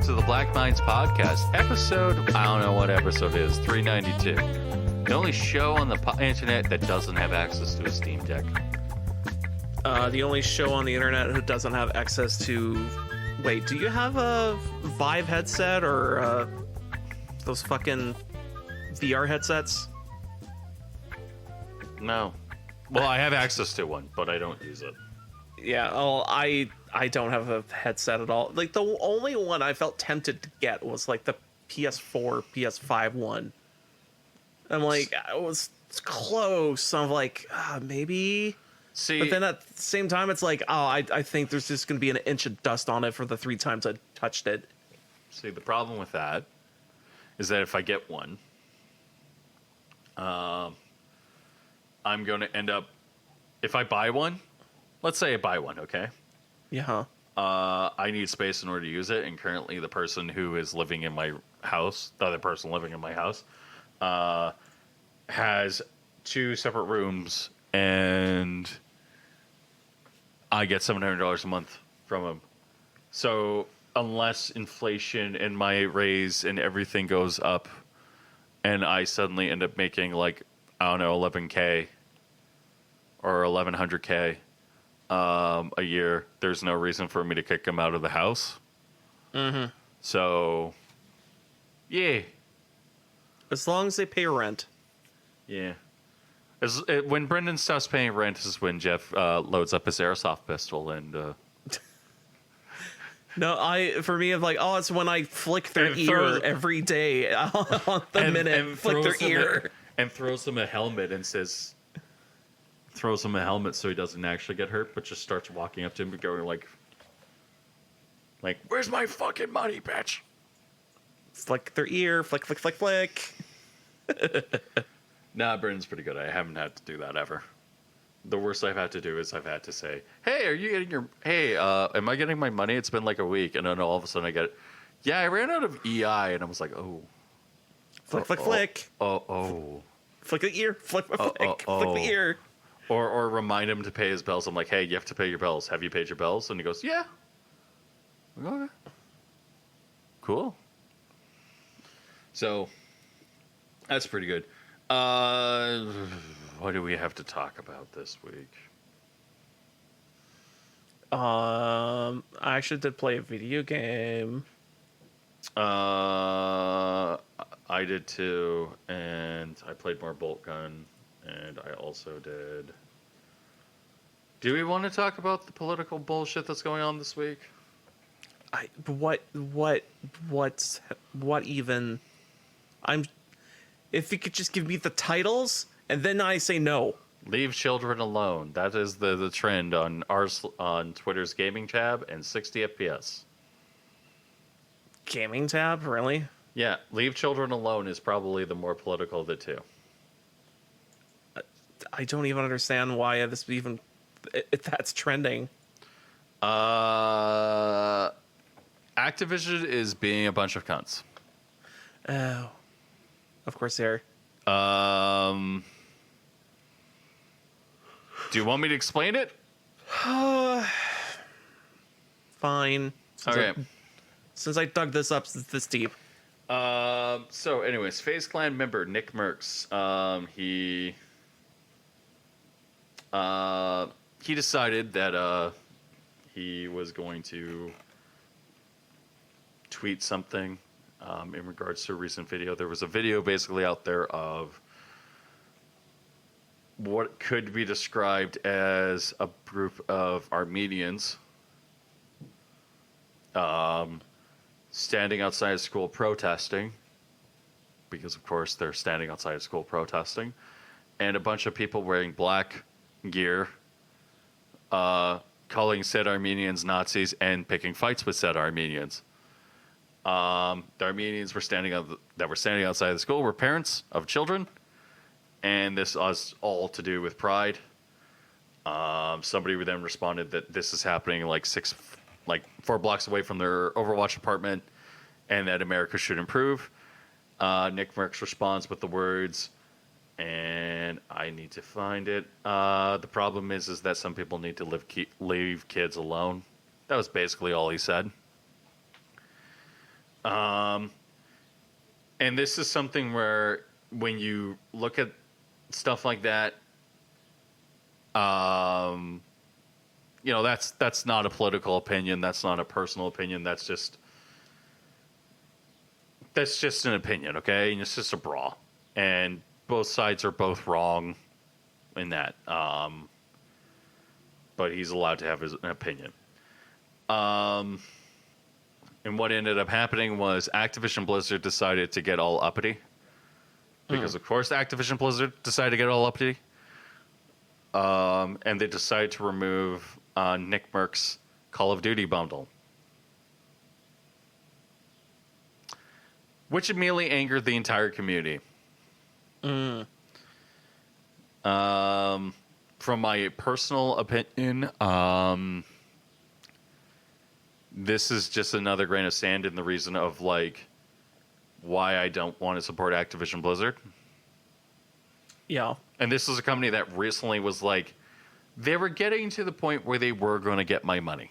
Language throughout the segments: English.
to the Black Minds Podcast, episode, I don't know what episode it is, 392. The only show on the internet that doesn't have access to a Steam Deck. The only show on the internet who doesn't have access to... Wait, do you have a Vive headset or those fucking VR headsets? No. Well, I have access to one, but I don't use it. Yeah, I don't have a headset at all. Like, the only one I felt tempted to get was, like, the PS4, PS5 one. I'm like, it was close. I'm like, maybe... See, but then at the same time, it's like, I think there's just going to be an inch of dust on it for the 3 times I touched it. See, the problem with that is that if I get one, I'm going to end up, if I buy one, let's say I buy one, okay? Yeah. I need space in order to use it, and currently the person who is living in my house, the other person living in my house, has 2 separate rooms, and I get $700 a month from him. So unless inflation and my raise and everything goes up, and I suddenly end up making like, I don't know, $11K or $1,100K a year, there's no reason for me to kick him out of the house. Mm-hmm. So, yeah. As long as they pay rent. Yeah. When Brendan stops paying rent is when Jeff loads up his airsoft pistol and... No, for me, I'm like, it's when I flick their ear every day on the minute. Flick their ear. And throws him a helmet and says... Throws him a helmet so he doesn't actually get hurt, but just starts walking up to him and going like, where's my fucking money, bitch? Flick their ear. Flick, flick, flick, flick. Nah, Brendan's pretty good. I haven't had to do that ever. The worst I've had to do is I've had to say, hey, are you getting your... Hey, am I getting my money? It's been like a week. And then all of a sudden I get, yeah, I ran out of EI. And I was like, oh. Flick, flick, flick. Oh. Flick the ear. Flick, flick, flick. Flick the ear. Or remind him to pay his bills. I'm like, hey, you have to pay your bills. Have you paid your bills? And he goes, yeah. I'm like, okay. Cool. So, that's pretty good. What do we have to talk about this week? I actually did play a video game. I did too, and I played more Bolt Gun, and I also did... Do we want to talk about the political bullshit that's going on this week? What even? If you could just give me the titles, and then I say no. Leave children alone. That is the trend on Twitter's gaming tab and 60 FPS. Gaming tab, really? Yeah, leave children alone is probably the more political of the two. I don't even understand why this even that's trending. Activision is being a bunch of cunts. Oh, of course they are. Do you want me to explain it? Fine. Since I dug this up this deep. So anyways, FaZe Clan member Nick Merckx, he decided that he was going to tweet something in regards to a recent video. There was a video basically out there of what could be described as a group of Armenians standing outside of school protesting, because of course they're standing outside of school protesting, and a bunch of people wearing black gear calling said Armenians Nazis and picking fights with said Armenians. The Armenians were standing outside of the school were parents of children, and this was all to do with pride. Somebody then responded that this is happening like 4 blocks away from their Overwatch apartment, and that America should improve. Nick Merckx responds with the words, and I need to find it. The problem is that some people need to leave kids alone. That was basically all he said. And this is something where when you look at stuff like that, that's not a political opinion. That's not a personal opinion. That's just an opinion, okay? And it's just a brawl. And both sides are both wrong in that. But he's allowed to have an opinion. And what ended up happening was Activision Blizzard decided to get all uppity. Because, of course, Activision Blizzard decided to get all uppity. And they decided to remove Nick Merck's Call of Duty bundle. Which immediately angered the entire community. From my personal opinion, this is just another grain of sand in the reason of, like, why I don't want to support Activision Blizzard. Yeah. And this is a company that recently was like, they were getting to the point where they were going to get my money.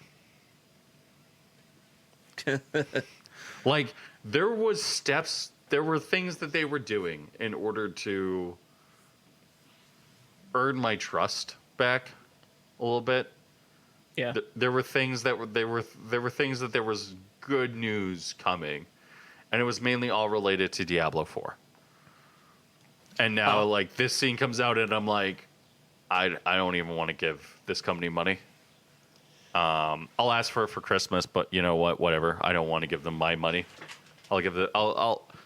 Like, there were things that they were doing in order to earn my trust back a little bit. Yeah. There were things that there was good news coming, and it was mainly all related to Diablo 4. And now, like, this scene comes out, and I'm like, I don't even want to give this company money. I'll ask for it for Christmas, but you know what? Whatever. I don't want to give them my money.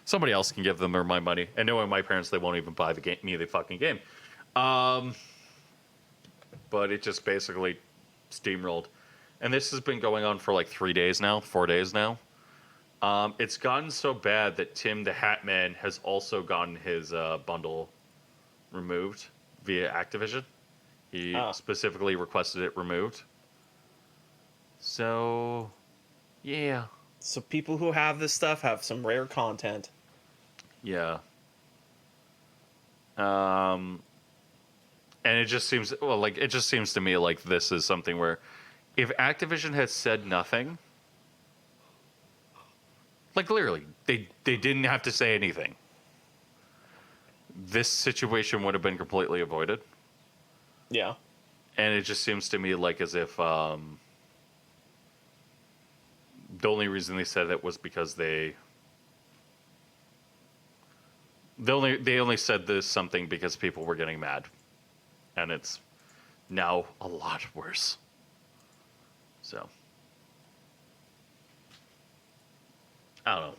Somebody else can give them my money. And knowing my parents, they won't even buy the fucking game. But it just basically steamrolled. And this has been going on for like 4 days now. It's gotten so bad that Tim the Hat Man has also gotten his bundle removed via Activision. He specifically requested it removed. So, yeah. So people who have this stuff have some rare content. Yeah. And it just seems to me like this is something where if Activision had said nothing, like literally, they didn't have to say anything, this situation would have been completely avoided. Yeah. And it just seems to me like as if the only reason they said it was because they only said this something because people were getting mad. And it's now a lot worse. So, I don't know.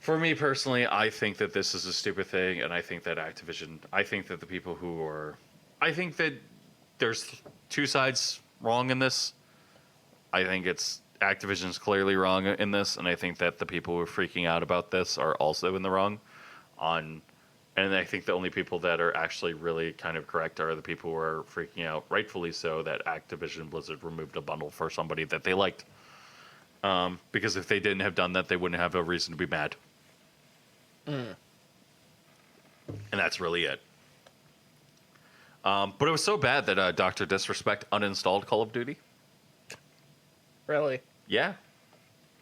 For me personally, I think that this is a stupid thing, and I think that I think that the people who are, I think that there's two sides wrong in this. I think Activision's clearly wrong in this, and I think that the people who are freaking out about this are also in the wrong and I think the only people that are actually really kind of correct are the people who are freaking out, rightfully so, that Activision Blizzard removed a bundle for somebody that they liked. Because if they didn't have done that, they wouldn't have a reason to be mad. And that's really it. But it was so bad that Dr. Disrespect uninstalled Call of Duty. Really? Yeah.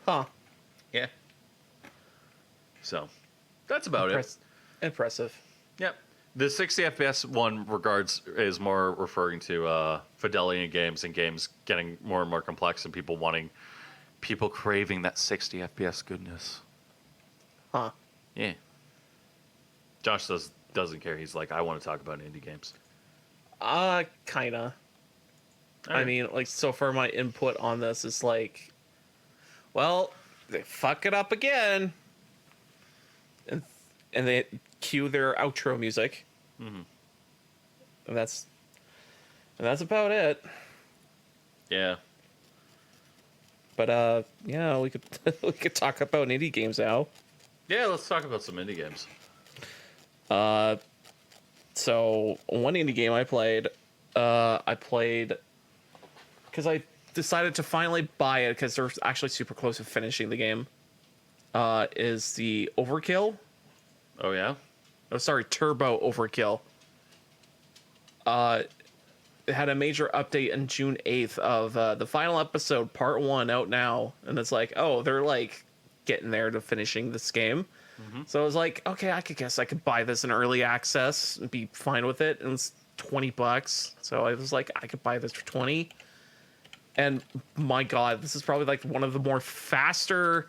Huh. Yeah. So, that's about it. Impressive. Yep. The 60 FPS one is more referring to fidelity in games and games getting more and more complex and people craving that 60 FPS goodness. Huh. Yeah. Josh doesn't care. He's like, I want to talk about indie games. Kinda. Right. I mean, like, so far my input on this is like, well, they fuck it up again. And they cue their outro music. Mm-hmm. And that's about it. Yeah. But yeah, we could talk about indie games now. Yeah, let's talk about some indie games. So one indie game I played because I decided to finally buy it because they're actually super close to finishing the game. Is the Overkill? Oh yeah. Oh, sorry, Turbo Overkill. It had a major update on June 8th of the final episode, part 1, out now, and it's like, oh, they're like getting there to finishing this game. So I was like, okay, I guess I could buy this in early access and be fine with it. And it's $20. So I was like, I could buy this for 20. And my God, this is probably like one of the more faster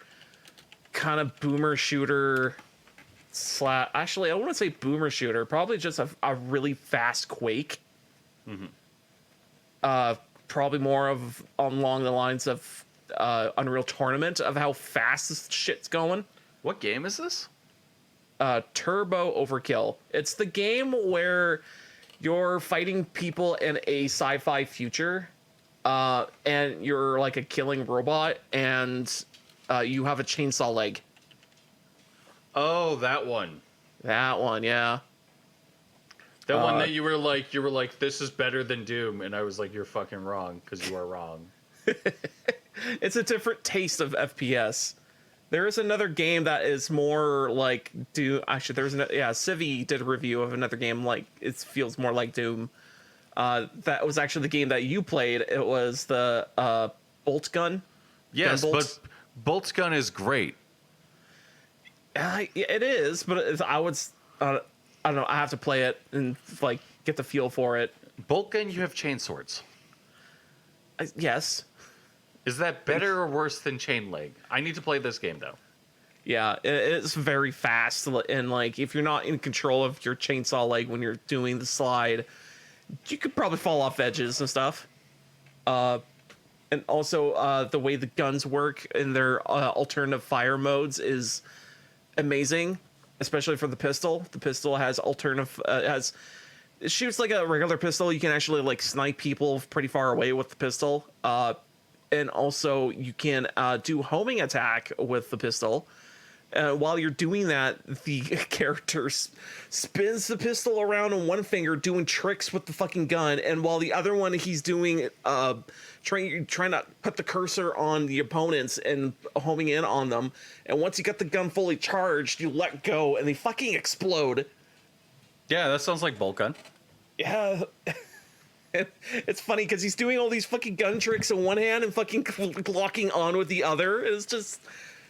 kind of boomer shooter actually, I wouldn't say boomer shooter, probably just a really fast Quake. Probably more of along the lines of Unreal Tournament of how fast this shit's going. What game is this? Turbo Overkill. It's the game where you're fighting people in a sci-fi future, and you're like a killing robot, and you have a chainsaw leg. Oh, that one. That one, yeah. The one that you were like, this is better than Doom, and I was like, you're fucking wrong, because you are wrong. It's a different taste of FPS. There is another game that is more like Doom. Actually, Civi did a review of another game like it feels more like Doom. That was actually the game that you played. It was the Bolt Gun. Yes, Gunbolt. but Bolt's Gun is great. It is, but I don't know. I have to play it and like get the feel for it. Bolt Gun, you have chainswords. Yes. Is that better or worse than Chain Leg? I need to play this game though. Yeah, it's very fast, and like if you're not in control of your chainsaw leg when you're doing the slide, you could probably fall off edges and stuff. And also the way the guns work in their alternative fire modes is amazing, especially for the pistol. The pistol has alternative it shoots like a regular pistol. You can actually like snipe people pretty far away with the pistol. And also you can do homing attack with the pistol. While you're doing that, the character spins the pistol around on one finger, doing tricks with the fucking gun, and while the other one he's doing trying to put the cursor on the opponents and homing in on them. And once you get the gun fully charged, you let go and they fucking explode. Yeah, that sounds like Bolt Gun. Yeah. It's funny because he's doing all these fucking gun tricks in one hand and fucking locking on with the other. It's just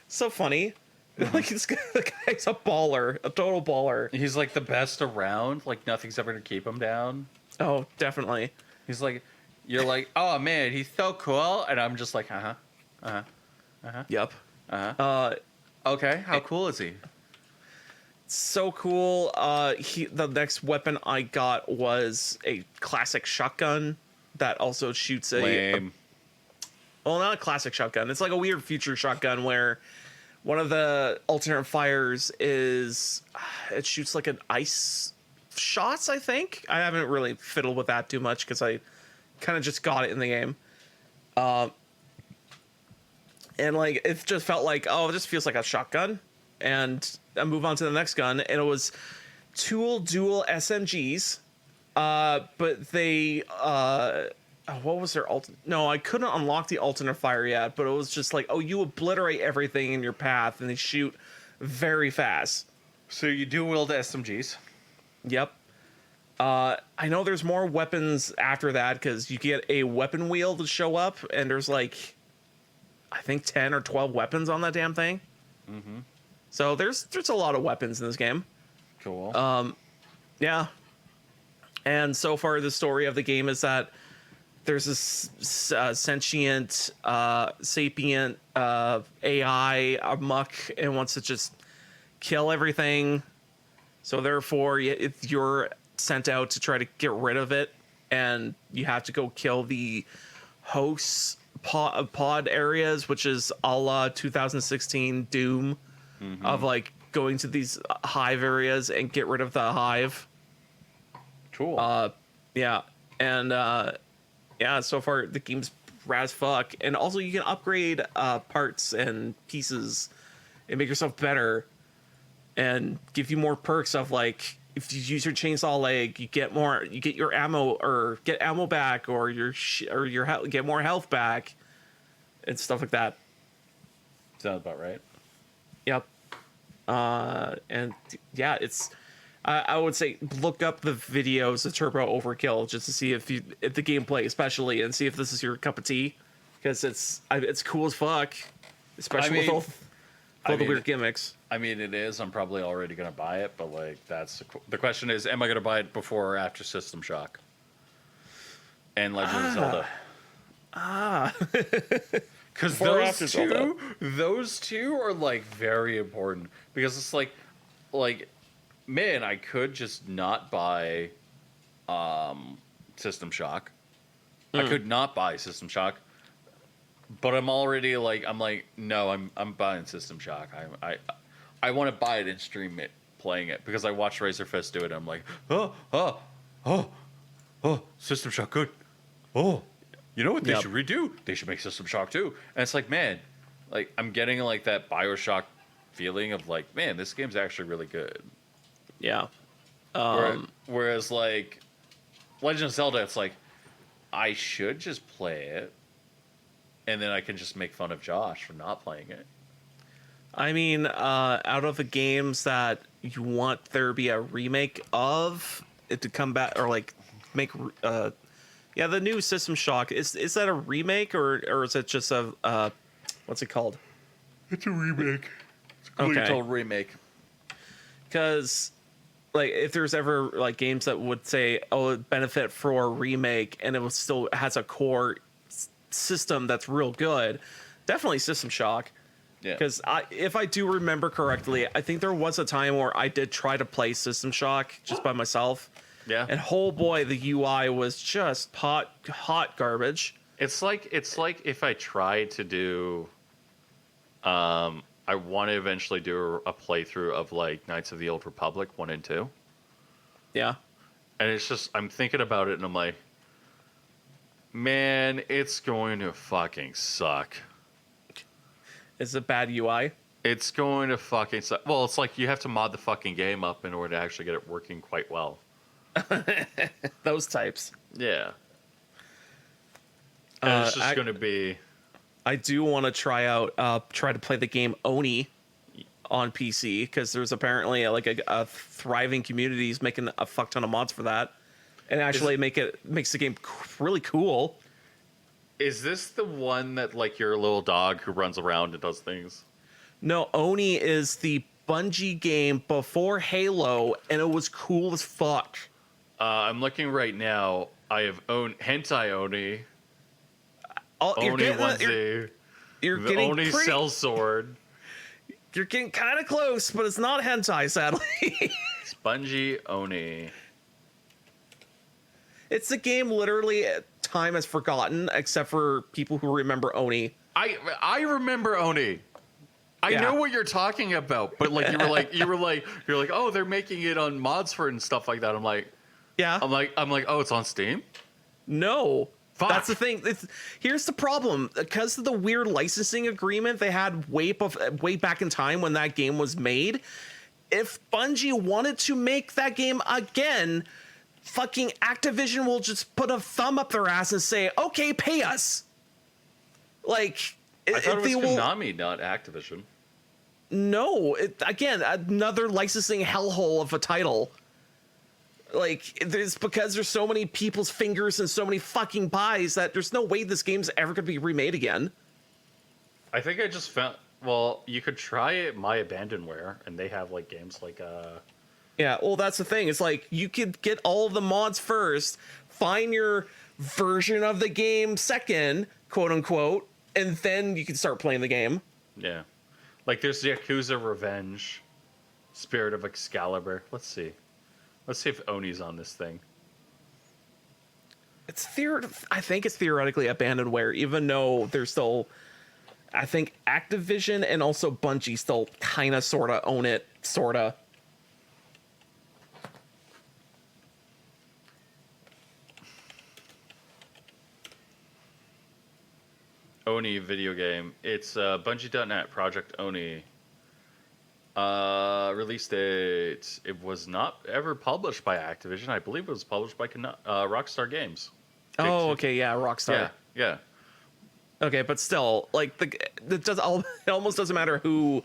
so funny. Like the guy's a baller, a total baller. He's like the best around. Like nothing's ever gonna keep him down. Oh, definitely. He's like, you're like, oh man, he's so cool, and I'm just like, Yep. Okay, how cool is he? So cool. The next weapon I got was a classic shotgun that also shoots Lame. well, not a classic shotgun. It's like a weird future shotgun where one of the alternate fires is it shoots like an ice shots, I think. I haven't really fiddled with that too much because I kind of just got it in the game. And like it just felt like, oh, it just feels like a shotgun. And I move on to the next gun, and it was Tool dual SMGs, but they what was their no, I couldn't unlock the alternate fire yet, but it was just like, oh, you obliterate everything in your path, and they shoot very fast. So you do wield SMGs. Yep. I know there's more weapons after that because you get a weapon wheel to show up, and there's like, I think 10 or 12 weapons on that damn thing. Mm-hmm. So there's a lot of weapons in this game. Cool. Yeah. And so far, the story of the game is that there's this sentient, sapient AI amok and wants to just kill everything. So therefore, if you're sent out to try to get rid of it, and you have to go kill the host pod areas, which is a la 2016 Doom. Mm-hmm. Of like going to these hive areas and get rid of the hive. Cool. Yeah. And yeah, so far the game's rad as fuck. And also you can upgrade parts and pieces and make yourself better and give you more perks of like, if you use your chainsaw leg, you get your ammo or get ammo back or get more health back and stuff like that. Sounds about right. Yep. And yeah, it's I would say look up the videos of Turbo Overkill just to see if the gameplay especially, and see if this is your cup of tea, because it's cool as fuck, especially with all All the weird gimmicks. I mean, it is. I'm probably already going to buy it, but like the question is, am I going to buy it before or after System Shock and Legend of Zelda? Because those two are like very important. Because it's like, man, I could just not buy System Shock. I could not buy System Shock. But I'm already like, no, I'm buying System Shock. I want to buy it and stream it, playing it, because I watched Razorfist do it. And I'm like, System Shock good. Oh, you know what they should redo? They should make System Shock 2. And it's like, man, like I'm getting like that BioShock feeling of like, man, this game's actually really good. Yeah. Whereas like Legend of Zelda, it's like I should just play it. And then I can just make fun of Josh for not playing it. I mean, out of the games that you want there to be a remake of, it to come back or like make, the new System Shock, is that a remake or is it just a, what's it called? It's a remake. It's a completely total remake. Because, like, if there's ever like games that would say, oh, it benefit for a remake, and it was still has a core system that's real good, definitely System Shock. Yeah. Because if I do remember correctly, I think there was a time where I did try to play System Shock just by myself. Yeah. And oh boy, the UI was just hot garbage. It's like if I try to do, I want to eventually do a playthrough of like Knights of the Old Republic 1 and 2. Yeah. And it's just, I'm thinking about it and I'm like, man, it's going to fucking suck. It's a bad UI. It's going to fucking suck. Well, it's like you have to mod the fucking game up in order to actually get it working quite well. Those types. Yeah. And it's just going to be... I do want to try to play the game Oni on PC, because there's apparently a thriving communities making a fuck ton of mods for that. And actually makes the game really cool. Is this the one that like your little dog who runs around and does things? No, Oni is the Bungie game before Halo, and it was cool as fuck. I'm looking right now. I have Hentai Oni. Oni onesie. You're the getting Oni sellsword. You're getting kind of close, but it's not hentai, sadly. It's Bungie Oni. It's a game literally time has forgotten, except for people who remember Oni. I remember Oni. I know what you're talking about, but like you're like, oh, they're making it on mods for it and stuff like that. I'm like, I'm like, oh, it's on Steam? No. Fuck. That's the thing. Here's the problem. Because of the weird licensing agreement they had way back in time when that game was made, if Bungie wanted to make that game again, fucking Activision will just put a thumb up their ass and say, okay, pay us. Like, I thought it was Konami, not Activision. No, again, another licensing hellhole of a title. Like, it's because there's so many people's fingers and so many fucking buys that there's no way this game's ever going to be remade again. I think I just found... Well, you could try it, My Abandonware, and they have, like, games like... Yeah, well, that's the thing. It's like, you could get all of the mods first, find your version of the game second, quote-unquote, and then you can start playing the game. Yeah. Like, there's Yakuza Revenge, Spirit of Excalibur. Let's see. Let's see if Oni's on this thing. I think it's theoretically abandonware, even though there's still... I think Activision and also Bungie still kind of sort of own it, sort of. Oni video game. It's Bungie.net, Project Oni. Release date. It was not ever published by Activision. I believe it was published by Rockstar Games. Oh, okay, yeah, Rockstar. Yeah. Okay, but still, like it almost doesn't matter who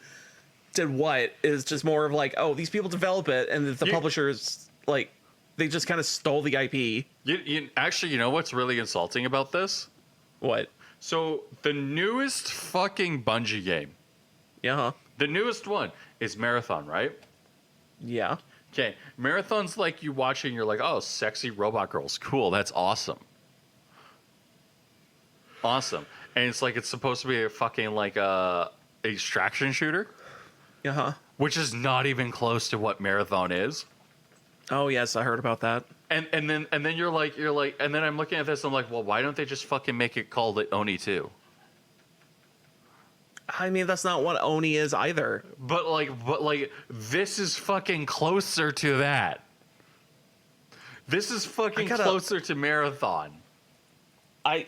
did what. It's just more of like, oh, these people develop it, and the publishers like they just kind of stole the IP. Actually, you know what's really insulting about this? What? So the newest fucking Bungie game. Yeah. The newest one is Marathon, right? Yeah. Okay, Marathon's like you watching, you're like, oh, sexy robot girls, cool, that's awesome, awesome, and it's like it's supposed to be a fucking like a extraction shooter, Uh-huh. which is not even close to what Marathon is. Oh, yes, I heard about that. And then you're like, and then I'm looking at this, I'm like, well, why don't they just fucking make it called it Oni 2? I mean, that's not what Oni is either. But like, this is fucking closer to that. This is fucking closer to Marathon. I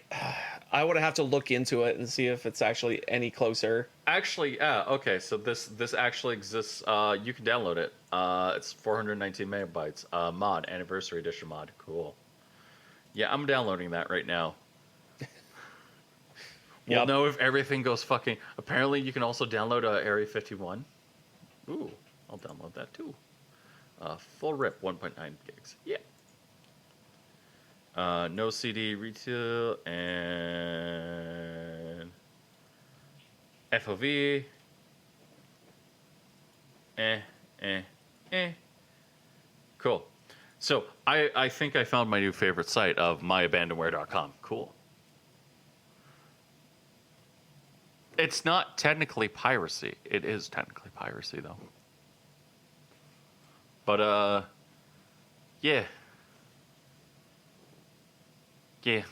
would have to look into it and see if it's actually any closer. Actually, yeah, okay, so this actually exists. You can download it. It's 419 megabytes. Mod, Anniversary Edition mod. Cool. Yeah, I'm downloading that right now. We'll know if everything goes fucking... Apparently, you can also download Area 51. Ooh, I'll download that too. Full rip, 1.9 gigs. Yeah. No CD retail and FOV. Cool. So I think I found my new favorite site of myabandonware.com. Cool. It's not technically piracy. It is technically piracy, though. But, yeah. Yeah.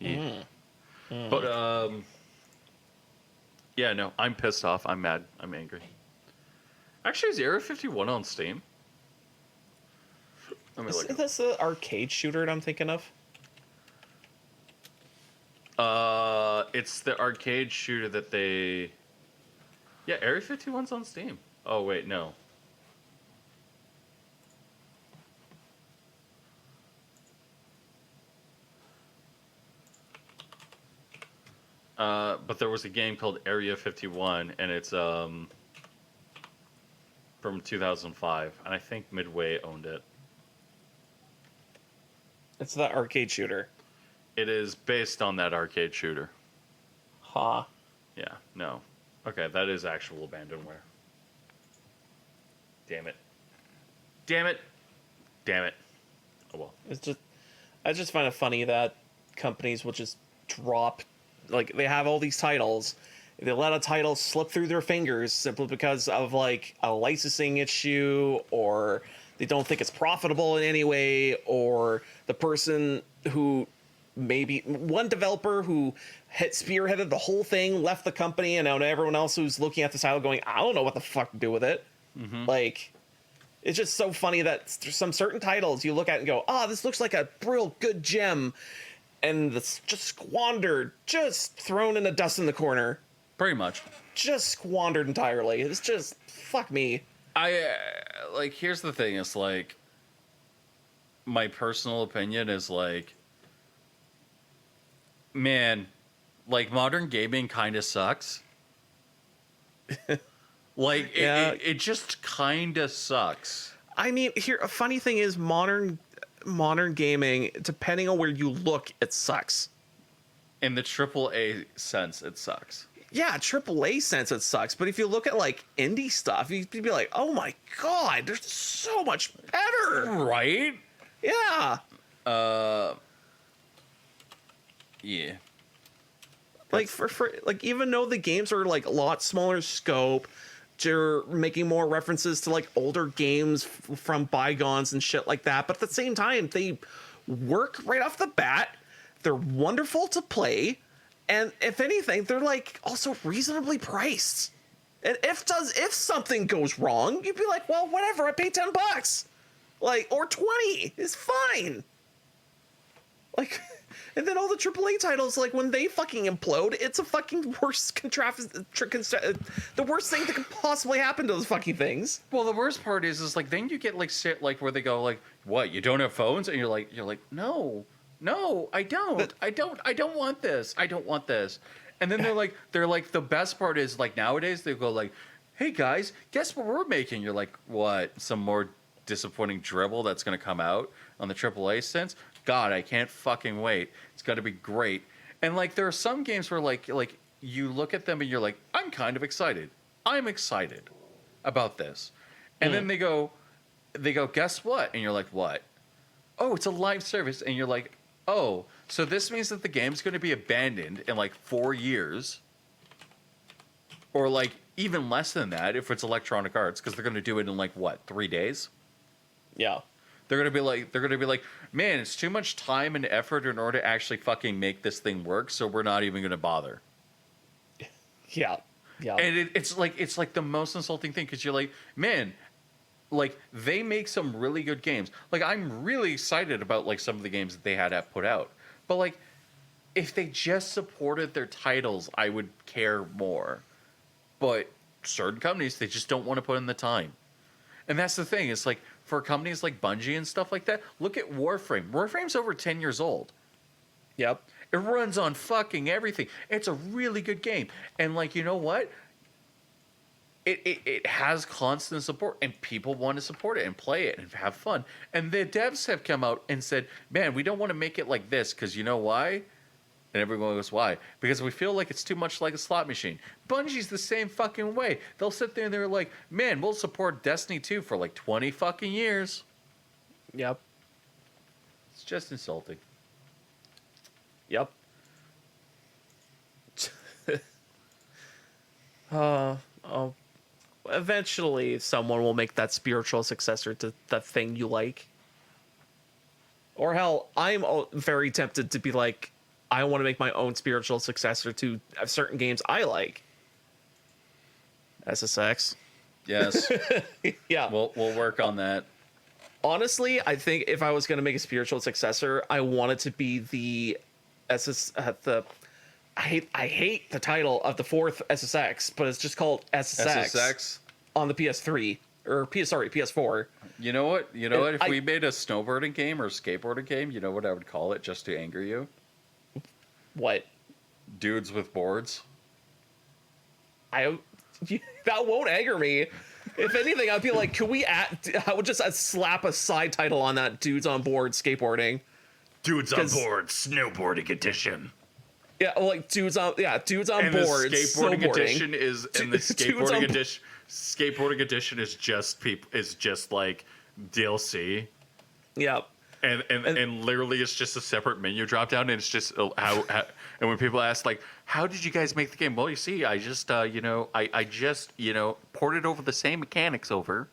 Yeah. But, yeah, no, I'm pissed off. I'm mad. I'm angry. Actually, is Area 51 on Steam? Let me look. Is this the arcade shooter that I'm thinking of? It's the arcade shooter that they... Yeah, Area 51's on Steam. Oh, wait, no. But there was a game called Area 51, and it's, from 2005, and I think Midway owned it. It's the arcade shooter. It is based on that arcade shooter. Huh. Yeah, no. Okay, that is actual abandonware. Damn it. Damn it. Damn it. Oh well. I just find it funny that companies will just drop, like, they have all these titles. They let a title slip through their fingers simply because of, like, a licensing issue, or they don't think it's profitable in any way, or the person who... Maybe one developer who spearheaded the whole thing left the company, and now everyone else who's looking at the title going, I don't know what the fuck to do with it. Mm-hmm. Like, it's just so funny that some certain titles you look at and go, this looks like a real good gem, and it's just squandered, just thrown in the dust in the corner. Pretty much. Just squandered entirely. It's just, fuck me. Like, here's the thing, it's like, my personal opinion is like, man, like, modern gaming kind of sucks. Like, Yeah. it just kind of sucks. I mean, here, a funny thing is modern gaming, depending on where you look, it sucks. In the AAA sense, it sucks. Yeah, AAA sense it sucks, but if you look at, like, indie stuff, you'd be like, oh my god, there's so much better. Right? Yeah. Yeah. Like, for like, even though the games are, like, a lot smaller scope, they're making more references to, like, older games from bygones and shit like that, but at the same time, they work right off the bat. They're wonderful to play, and if anything, they're, like, also reasonably priced. And if something goes wrong, you'd be like, well, whatever, I paid $10. Like, or 20 is fine. Like, and then all the AAA titles, like, when they fucking implode, it's a fucking worst the worst thing that could possibly happen to those fucking things. Well, the worst part is like, then you get, like, shit, like, where they go, like, what, you don't have phones? And you're like, no, I don't. I don't want this. I don't want this. And then they're like, the best part is, like, nowadays they go, like, hey, guys, guess what we're making? You're like, what, some more disappointing dribble that's going to come out on the AAA sense? God, I can't fucking wait. It's going to be great. And, like, there are some games where, like you look at them and you're like, I'm kind of excited. I'm excited about this. And then they go, guess what? And you're like, what? Oh, it's a live service. And you're like, oh, so this means that the game's going to be abandoned in like 4 years, or like even less than that if it's Electronic Arts, because they're going to do it in like what, 3 days? Yeah. They're going to be like, man, it's too much time and effort in order to actually fucking make this thing work, so we're not even going to bother. Yeah. Yeah. And it's like the most insulting thing, because you're like, man, like, they make some really good games. Like, I'm really excited about like some of the games that they had put out. But like, if they just supported their titles, I would care more. But certain companies, they just don't want to put in the time. And that's the thing. It's like, for companies like Bungie and stuff like that, look at Warframe. Warframe's over 10 years old. Yep. It runs on fucking everything. It's a really good game. And like, you know what? It has constant support, and people want to support it and play it and have fun. And the devs have come out and said, man, we don't want to make it like this, because you know why? And everyone goes, why? Because we feel like it's too much like a slot machine. Bungie's the same fucking way. They'll sit there and they're like, man, we'll support Destiny 2 for like 20 fucking years. Yep. It's just insulting. Yep. Oh. Eventually, someone will make that spiritual successor to the thing you like. Or hell, I'm very tempted to be like, I want to make my own spiritual successor to certain games I like. SSX. Yes. Yeah. We'll work on that. Honestly, I think if I was going to make a spiritual successor, I want it to be the I hate the title of the fourth SSX, but it's just called SSX on the PS3 or PS4. You know what? If we made a snowboarding game or a skateboarding game, you know what I would call it just to anger you? What? Dudes with boards. That won't anger me. If anything, I'd be like, could we I would just slap a side title on that, Dudes on Board Skateboarding. Dudes on Board Snowboarding Edition. Yeah, like dudes on board. The skateboarding edition skateboarding edition is just like DLC. Yeah. And literally it's just a separate menu drop down, and it's just how and when people ask like, how did you guys make the game? Well, you see, I just I just ported over the same mechanics over,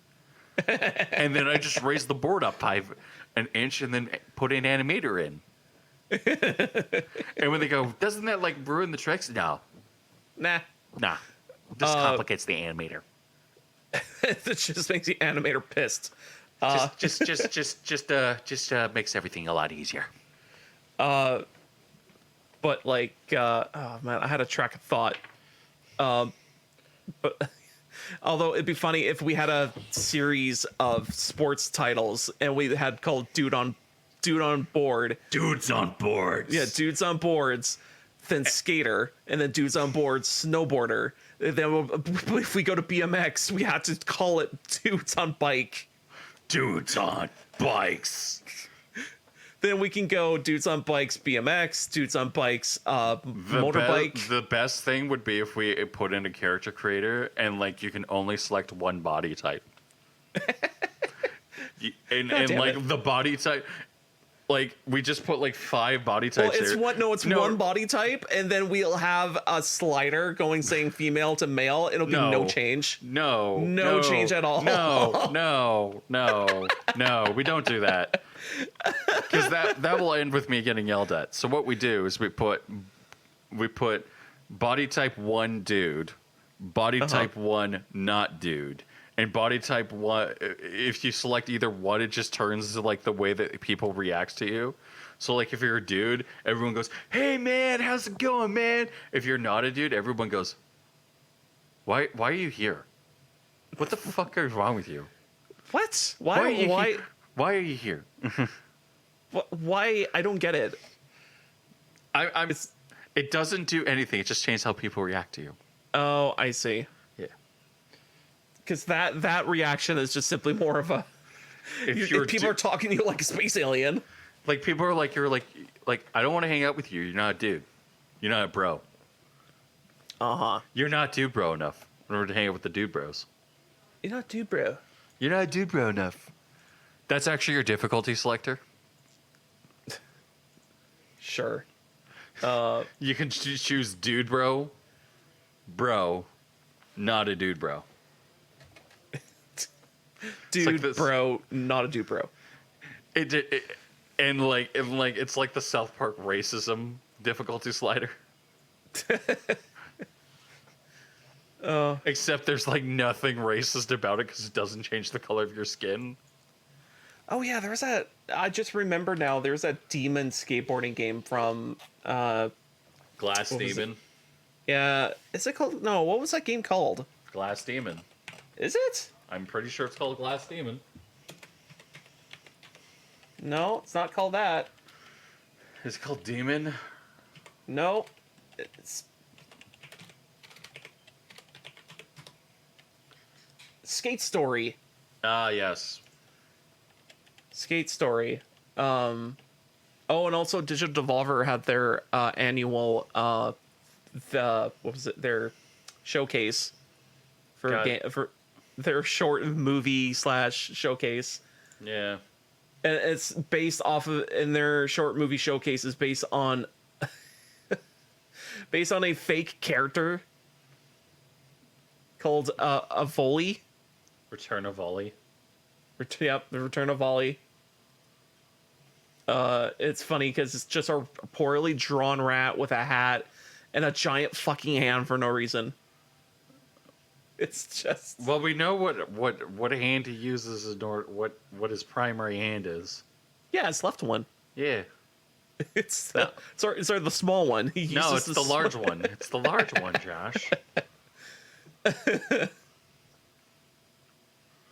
and then I just raised the board up by an inch and then put an animator in. And when they go, doesn't that like ruin the tricks? No. Nah. This complicates the animator. It just makes the animator pissed. Just makes everything a lot easier. But like, oh man, I had a track of thought. But although it'd be funny if we had a series of sports titles and we had called Dude on Board. Dudes on Boards. Yeah, Dudes on Boards, then Skater, and then Dudes on Board Snowboarder. Then if we go to BMX, we have to call it Dudes on Bike. Dudes on Bikes. Then we can go Dudes on Bikes BMX, Dudes on Bikes motorbike. The best thing would be if we put in a character creator and like you can only select one body type. and like the body type, like we just put like 5 body types. Well, it's one body type, and then we'll have a slider going saying female to male. It'll be no change. No change at all. No. We don't do that, because that will end with me getting yelled at. So what we do is we put body type 1 dude, body type 1 not dude. And body type 1, if you select either one, it just turns to like the way that people react to you. So like if you're a dude, everyone goes, "Hey man, how's it going, man?" If you're not a dude, everyone goes, "Why are you here? What the fuck is wrong with you? What? Why are you here?" Why? I don't get it. It doesn't do anything. It just changes how people react to you. Oh, I see. Because that reaction is just simply more of a. If people are talking to you like a space alien, like people are like, you're like I don't want to hang out with you. You're not a dude. You're not a bro. You're not dude bro enough. in order to hang out with the dude bros. You're not dude bro. You're not dude bro enough. That's actually your difficulty selector. Sure. You can choose dude bro, not a dude bro. Dude this. bro, not a dude bro. And it's like the South Park racism difficulty slider. Except there's like nothing racist about it because it doesn't change the color of your skin. Oh yeah, there's that. I just remember now. There's that demon skateboarding game from. Glass What was Demon. Yeah, is it called? No, what was that game called? Glass Demon. Is it? I'm pretty sure it's called Glass Demon. No, it's not called that. Is it called Demon? No, it's Skate Story. Ah, yes. Skate Story. Oh, and also Digital Devolver had their annual their showcase for for their short movie / showcase. Yeah. And it's based off of, and their short movie showcase is based on a fake character called a Volley. Return of Volley. Yep, the Return of Volley. It's funny because it's just a poorly drawn rat with a hat and a giant fucking hand for no reason. It's just Well, we know what hand he uses in order, what his primary hand is. yeah, it's left one. Yeah. It's sorry, the small one. He No, uses it's the large one. It's the large one, Josh.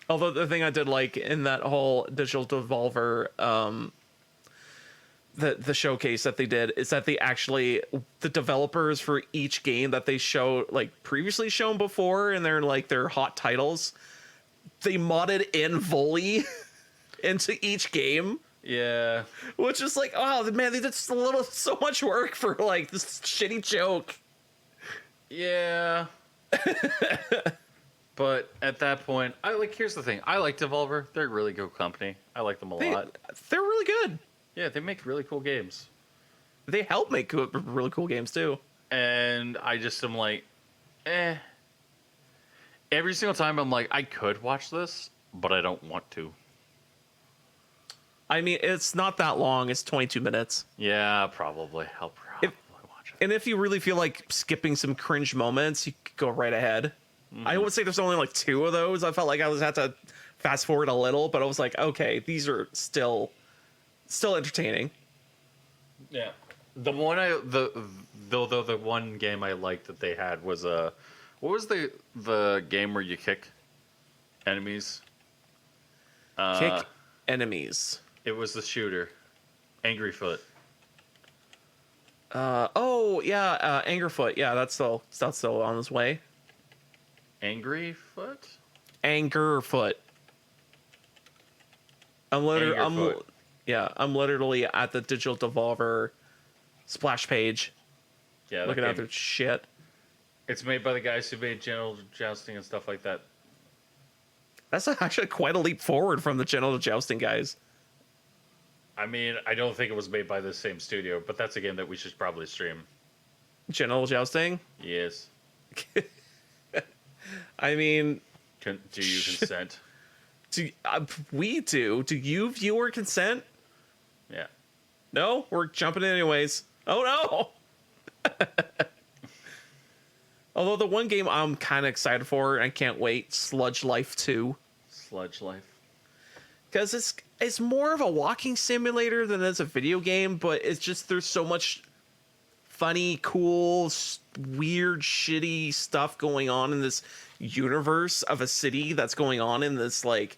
Although the thing I did like in that whole Digital Devolver, the showcase that they did is that they actually, the developers for each game that they show, like previously shown before, and they're like their hot titles, they modded in Volley into each game. Yeah. Which is like, oh man, they did so much work for like this shitty joke. Yeah. But at that point, here's the thing. I like Devolver. They're a really good company. I like them a lot. They're really good. Yeah, they make really cool games. They help make really cool games too. And I just am like, eh. Every single time I'm like, I could watch this, but I don't want to. I mean, it's not that long. It's 22 minutes. Yeah, probably. I'll probably watch it. And if you really feel like skipping some cringe moments, you could go right ahead. Mm-hmm. I would say there's only like 2 of those. I felt like I was had to fast forward a little, but I was like, okay, these are still entertaining. Yeah. The one game I liked that they had was what was the game where you kick enemies? Kick enemies. It was the shooter, Angry Foot. Oh yeah, Angerfoot. Yeah, that's still on its way. Angry Foot. Angerfoot. I'm literally at the Digital Devolver splash page. Yeah, looking at their shit. It's made by the guys who made General Jousting and stuff like that. That's actually quite a leap forward from the General Jousting guys. I mean, I don't think it was made by the same studio, but that's a game that we should probably stream. General Jousting? Yes. I mean... Do you consent? We do. Do you, viewer, consent? Yeah. No? We're jumping in anyways. Oh, no! Although the one game I'm kind of excited for, and I can't wait, Sludge Life 2. Sludge Life. Because it's more of a walking simulator than it's a video game, but it's just there's so much funny, cool, weird, shitty stuff going on in this universe of a city that's going on in this like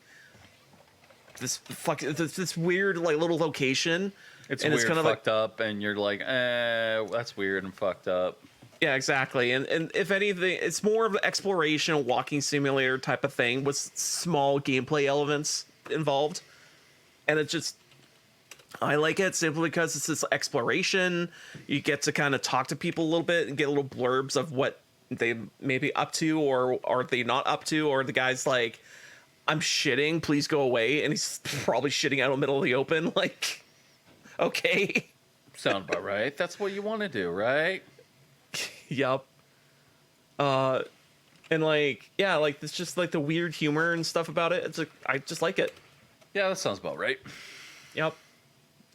this weird like little location. It's and weird, it's kind of fucked up, and you're like, that's weird and fucked up. Yeah, exactly. And if anything, it's more of an exploration, walking simulator type of thing with small gameplay elements involved. And it just, I like it simply because it's this exploration. You get to kind of talk to people a little bit and get little blurbs of what they may be up to, or are they not up to, or the guy's like, I'm shitting, please go away, and he's probably shitting out in the middle of the open. Like, okay. Sound about right. That's what you want to do, right? Yup. And like, yeah, like it's just like the weird humor and stuff about it. It's like, I just like it. Yeah, that sounds about right. Yep.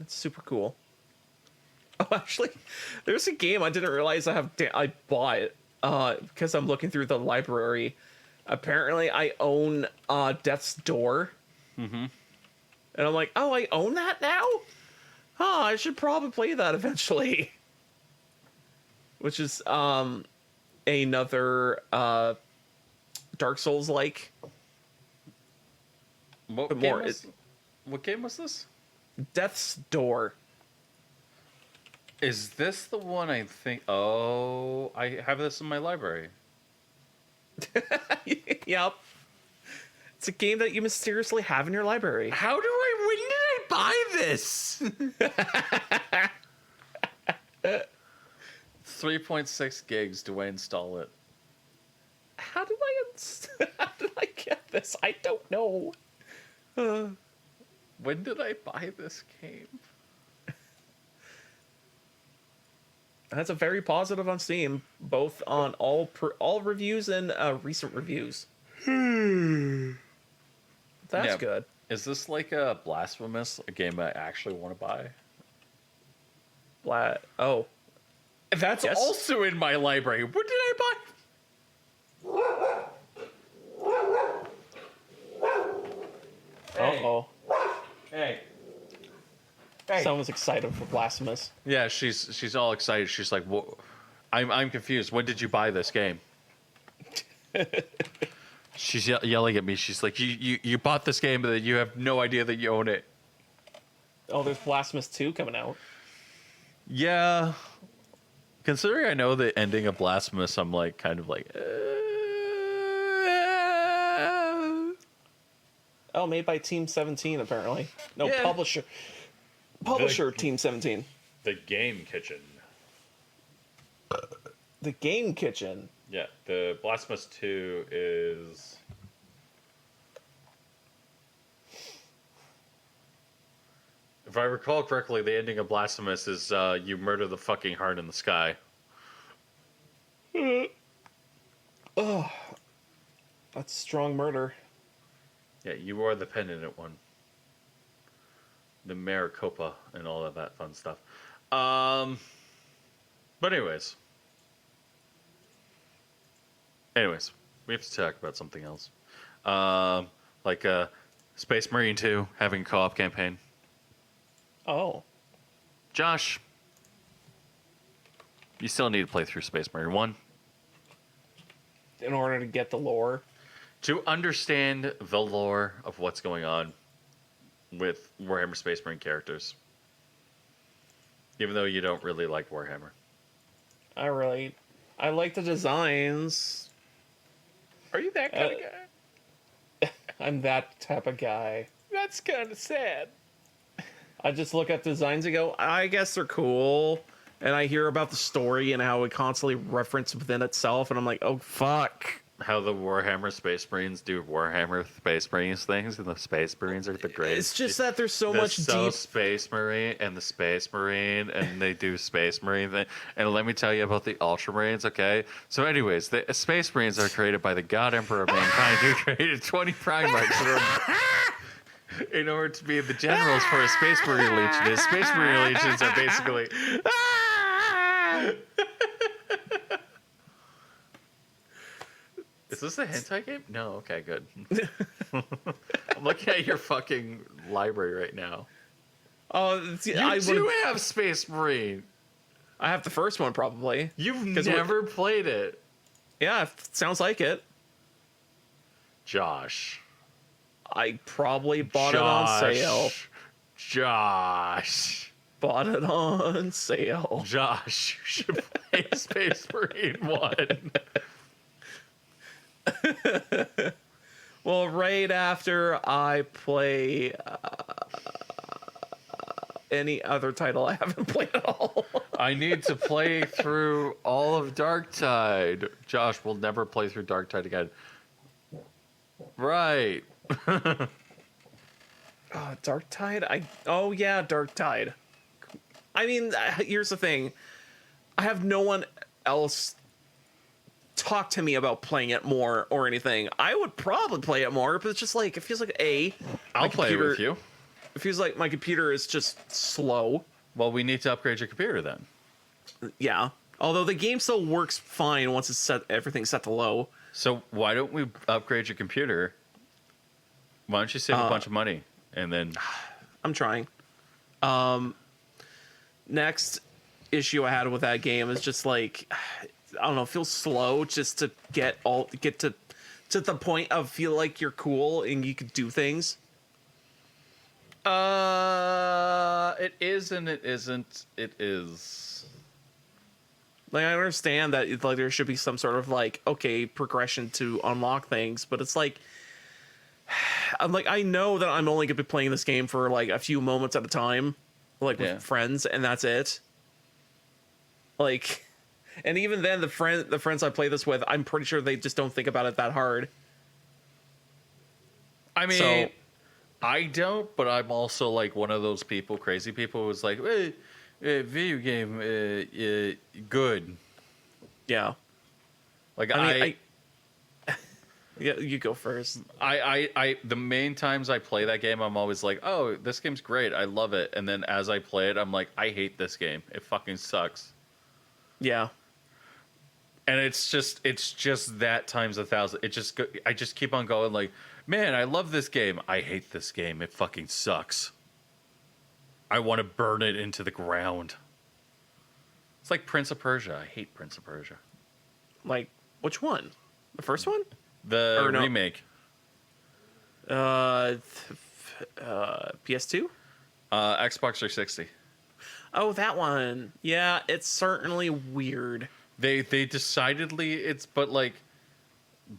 It's super cool. Oh, actually, there's a game I didn't realize I bought because I'm looking through the library. Apparently, I own Death's Door. Mm-hmm. And I'm like, oh, I own that now? Huh, I should probably play that eventually. Which is another Dark Souls-like. What game was this? Death's Door. Is this the one I think... Oh, I have this in my library. Yep. It's a game that you mysteriously have in your library. When did I buy this? 3.6 gigs. Do I install it? How did I get this? I don't know. When did I buy this game? That's a very positive on Steam, both on all reviews and recent reviews. That's Yeah. good. Is this like a Blasphemous, a game I actually want to buy? Oh. That's Yes. also in my library. What did I buy? Uh-oh. Hey. Someone's excited for Blasphemous. Yeah, she's all excited. She's like, "What?" I'm confused. When did you buy this game? She's yelling at me. She's like, "You bought this game, but you have no idea that you own it." Oh, there's Blasphemous 2 coming out. Yeah. Considering I know the ending of Blasphemous, I'm like kind of like. Oh, made by Team 17, apparently. No, Yeah. Publisher Team 17. The Game Kitchen. The Game Kitchen. Yeah, the Blasphemous 2 is. If I recall correctly, the ending of Blasphemous is you murder the fucking heart in the sky. Oh, that's strong murder. Yeah, you are the penitent one. The Maricopa and all of that fun stuff. But anyways, we have to talk about something else. Like Space Marine 2 having a co-op campaign. Oh. Josh, you still need to play through Space Marine 1 In order to get the lore. to understand the lore of what's going on with Warhammer Space Marine characters. Even though you don't really like Warhammer. I like the designs. Are you that kind of guy? I'm that type of guy. That's kind of sad. I just look at designs and go, I guess they're cool. And I hear about the story and how it constantly references within itself. And I'm like, oh, fuck. How the Warhammer Space Marines do Warhammer Space Marines things, and the Space Marines are the greatest. It's just that there's so much deep... Space Marine and the Space Marine, and they do Space Marine thing. And let me tell you about the Ultramarines, okay? So anyways, the Space Marines are created by the God Emperor of Mankind, who created 20 Primarchs in order to be the generals for a Space Marine Legion. His Space Marine Legions are basically... Is this a hentai game? No, okay, good. I'm looking at your fucking library right now. Oh, You have Space Marine. I have the first one, probably. You've never played it. Yeah, sounds like it. Josh. I probably bought it on sale. Josh. Bought it on sale. Josh, you should play Space Marine 1. Well, right after I play any other title I haven't played at all. I need to play through all of Darktide. Josh, we'll never play through Dark Tide again. Right. Dark Tide? Oh, yeah, Dark Tide. I mean, here's the thing. I have no one else talk to me about playing it more or anything. I would probably play it more, but it's just like, it feels like I'll play with you. It feels like my computer is just slow. Well, we need to upgrade your computer then. Yeah. Although the game still works fine once it's set, everything's set to low. So why don't we upgrade your computer? Why don't you save a bunch of money and then... I'm trying. Next issue I had with that game is just like, I don't know, it feels slow just to get to the point of feel like you're cool and you could do things. It is and it isn't. It is. Like, I understand that like there should be some sort of like, okay, progression to unlock things, but it's like, I'm like, I know that I'm only gonna be playing this game for like a few moments at a time, like with friends, and that's it. Like, and even then, the friends I play this with, I'm pretty sure they just don't think about it that hard. I mean, I don't, but I'm also like one of those people, crazy people, who's like, video game, good. Yeah. Like I mean, yeah, you go first. I the main times I play that game, I'm always like, oh, this game's great, I love it, and then as I play it, I'm like, I hate this game. It fucking sucks. Yeah. And it's just that times 1,000. I just keep on going like, man, I love this game. I hate this game. It fucking sucks. I want to burn it into the ground. It's like Prince of Persia. I hate Prince of Persia. Like, which one? The first one? The remake. PS2? Xbox 360. Oh, that one. Yeah, it's certainly weird. They decidedly but like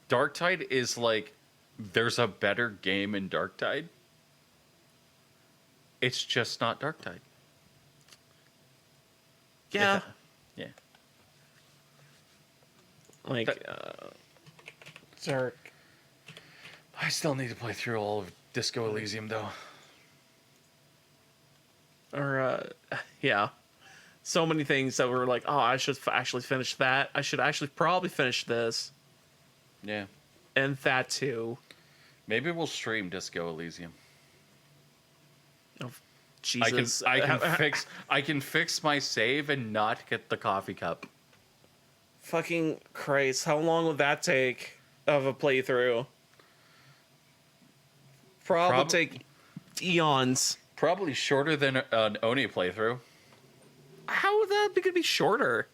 Darktide is like there's a better game in Darktide. It's just not Darktide. Yeah. Yeah. Like Dark. I still need to play through all of Disco Elysium though. Or yeah. So many things that were like, oh, I should actually finish that. I should actually probably finish this. Yeah. And that too. Maybe we'll stream Disco Elysium. Oh, Jesus. I can fix my save and not get the coffee cup. Fucking Christ. How long would that take of a playthrough? Probably take eons. Probably shorter than an Oni playthrough. How would that be gonna be shorter?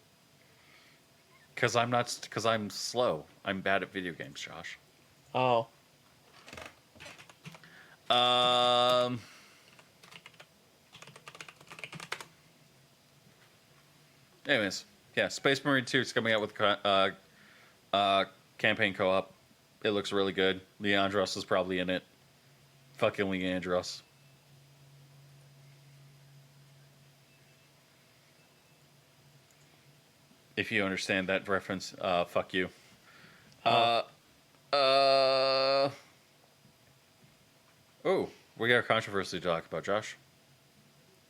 Because I'm slow. I'm bad at video games, Josh. Oh. Anyways, yeah, Space Marine 2 is coming out with campaign co-op. It looks really good. Leandros is probably in it. Fucking Leandros. If you understand that reference, fuck you. Oh, we got a controversy to talk about, Josh.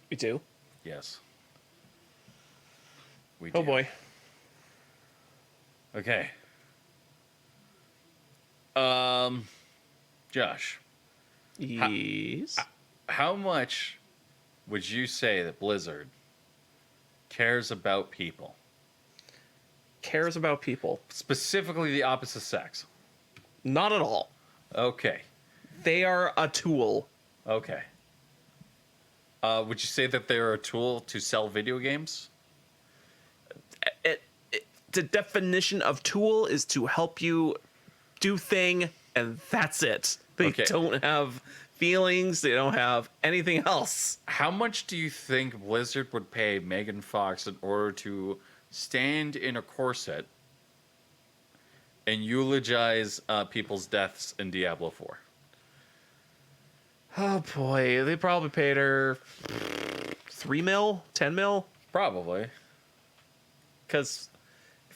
We do? Yes. We do. Oh boy. Okay. Josh. Yes. How much would you say that Blizzard cares about people? Cares about people. Specifically the opposite sex. Not at all. Okay. They are a tool. Okay. Would you say that they're a tool to sell video games? The definition of tool is to help you do thing, and that's it. They don't have feelings. They don't have anything else. How much do you think Blizzard would pay Megan Fox in order to stand in a corset and eulogize people's deaths in Diablo 4? Oh boy, they probably paid her 3 mil, 10 mil, Probably. because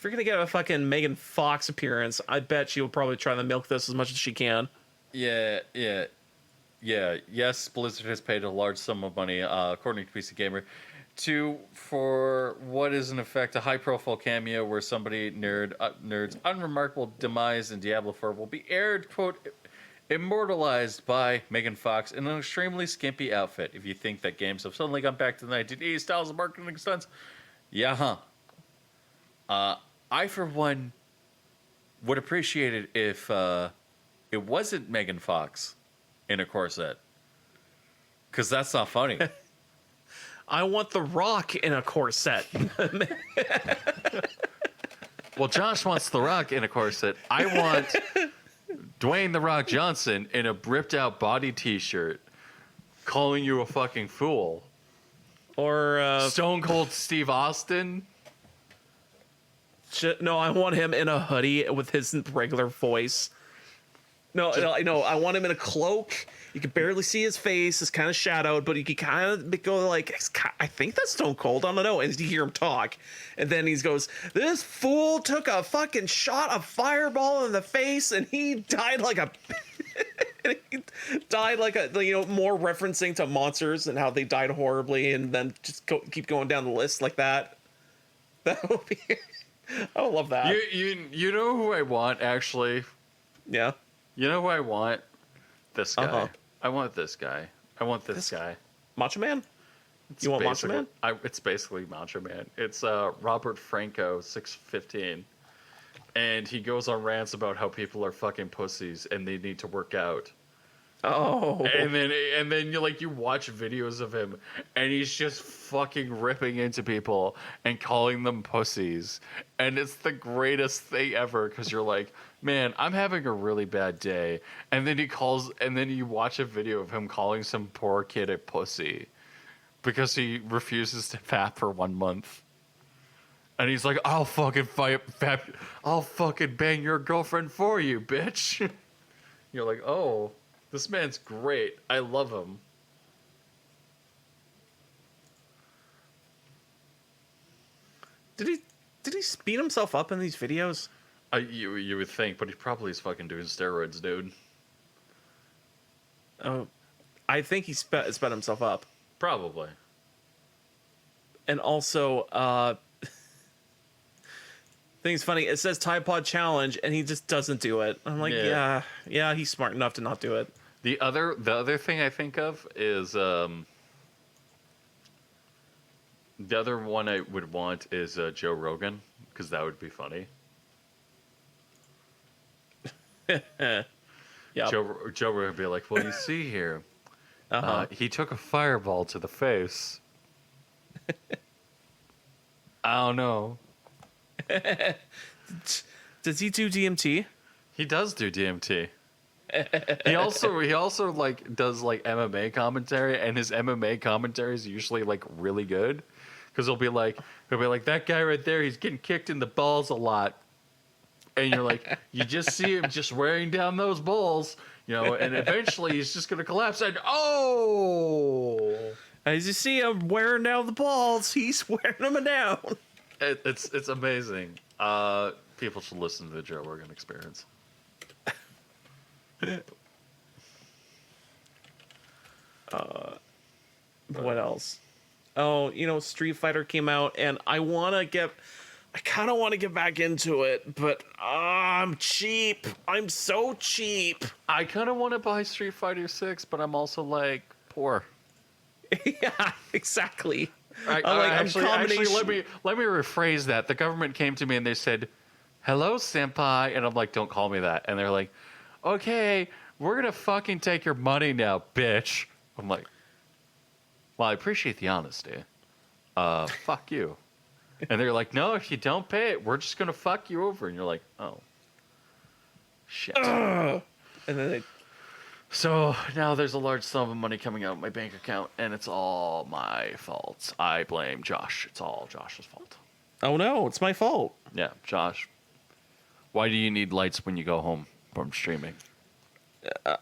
you're gonna get a fucking Megan Fox appearance, I bet she will probably try to milk this as much as she can. Yeah. Yes, Blizzard has paid a large sum of money, according to PC Gamer, for what is in effect a high-profile cameo where nerd's unremarkable demise in Diablo 4 will be aired, quote, immortalized by Megan Fox in an extremely skimpy outfit. If you think that games have suddenly gone back to the 1980s styles of marketing stunts, yeah, I, for one, would appreciate it if it wasn't Megan Fox in a corset. Because that's not funny. I want The Rock in a corset. Well, Josh wants The Rock in a corset. I want Dwayne The Rock Johnson in a ripped out body t-shirt calling you a fucking fool. Or Stone Cold Steve Austin. no, I want him in a hoodie with his regular voice. No, I want him in a cloak. You can barely see his face. It's kind of shadowed, but you can kind of go like, I think that's Stone Cold. I don't know. And you hear him talk. And then he goes, this fool took a fucking shot of fireball in the face and he died like a... more referencing to monsters and how they died horribly, and then just keep going down the list like that. That would be... I would love that. You know who I want, actually? Yeah. You know who I want? This guy. Uh-huh. I want this guy. I want this guy. Macho Man? You want Macho Man? It's basically Macho Man. It's Robert Franco, 6'15". And he goes on rants about how people are fucking pussies and they need to work out. Oh. And then you watch videos of him and he's just fucking ripping into people and calling them pussies. And it's the greatest thing ever because you're like, man, I'm having a really bad day. And then you watch a video of him calling some poor kid a pussy because he refuses to fap for 1 month. And he's like, I'll fucking I'll fucking bang your girlfriend for you, bitch. You're like, oh, this man's great. I love him. Did he speed himself up in these videos? You would think, but he probably is fucking doing steroids, dude. Oh, I think he sped himself up. Probably. And also, I think it's funny. It says Tide Pod Challenge, and he just doesn't do it. I'm like, yeah, he's smart enough to not do it. The other thing I think of is the other one I would want is Joe Rogan, because that would be funny. Yeah. Joe Rogan would be like, well, you see here, he took a fireball to the face. I don't know. Does he do DMT? He does do DMT. He also like does like MMA commentary, and his MMA commentary is usually like really good because he'll be like that guy right there, he's getting kicked in the balls a lot, and you're like, you just see him just wearing down those balls, and eventually he's just gonna collapse. And as you see him wearing down the balls, he's wearing them down. It's amazing. People should listen to the Joe Rogan Experience. What else? Oh, Street Fighter came out, and I kind of want to get back into it, but I'm cheap. I'm so cheap. I kind of want to buy Street Fighter 6, but I'm also like poor. Yeah, exactly. Actually, let me rephrase that. The government came to me and they said, "Hello, senpai," and I'm like, "Don't call me that." And they're like, "Okay, we're gonna fucking take your money now, bitch." I'm like, "Well, I appreciate the honesty. Fuck you." And they're like, "No, if you don't pay it, we're just gonna fuck you over." And you're like, "Oh, shit." And then So now there's a large sum of money coming out of my bank account, and it's all my fault. I blame Josh. It's all Josh's fault. oh no, it's my fault. Yeah, Josh. Why do you need lights when you go home from streaming?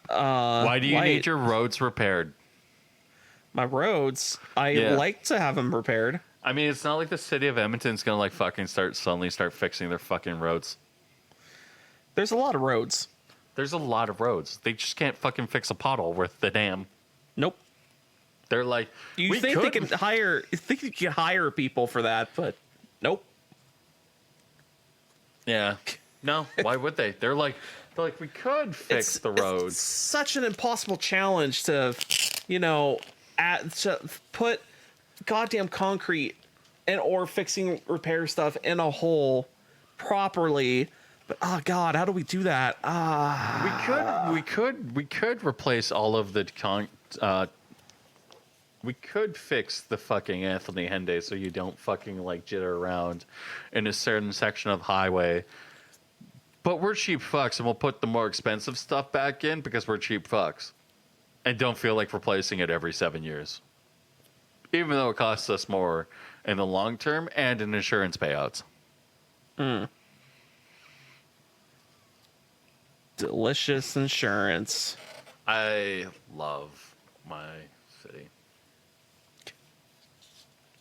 Why do you need your roads repaired? My roads, I like to have them repaired. I mean, it's not like the city of Edmonton's gonna like fucking suddenly start fixing their fucking roads. There's a lot of roads. There's a lot of roads. They just can't fucking fix a pothole worth the damn. Nope. They're like, You think they can hire? You think you can hire people for that? But nope. Yeah. No. Why would they? They're like, we could fix the roads. It's such an impossible challenge to, to put goddamn concrete and or fixing repair stuff in a hole properly. But oh god, how do we do that? We could replace all of the we could fix the fucking Anthony Henday so you don't fucking like jitter around in a certain section of highway. But we're cheap fucks and we'll put the more expensive stuff back in because we're cheap fucks. And don't feel like replacing it every 7 years. Even though it costs us more in the long term and in insurance payouts. Delicious insurance. I love my city.